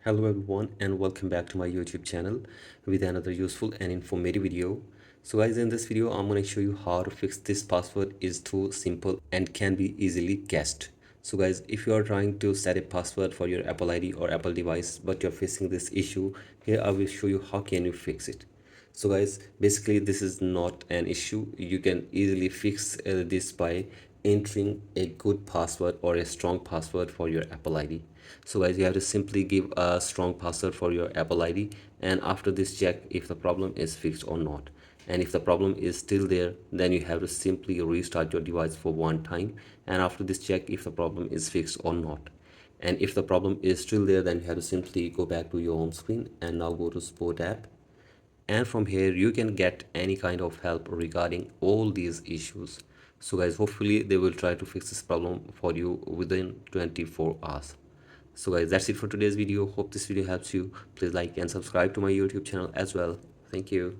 Hello everyone and welcome back to my YouTube channel with another useful and informative video. So guys, in this video I'm going to show you how to fix this password. Is too simple and can be easily guessed. So guys, if you are trying to set a password for your Apple ID or Apple device but you're facing this issue, here I will show you how can you fix it. So guys, basically this is not an issue. You can easily fix this by entering a good password or a strong password for your Apple ID. So guys, you have to simply give a strong password for your Apple ID, and after this check if the problem is fixed or not. And if the problem is still there, then you have to simply restart your device for one time, and after this check if the problem is fixed or not. And if the problem is still there, then you have to simply go back to your home screen and now go to Sport app, and from here you can get any kind of help regarding all these issues. So guys, hopefully they will try to fix this problem for you within 24 hours. So guys, that's it for today's video. Hope this video helps you. Please like and subscribe to my YouTube channel as well. Thank you.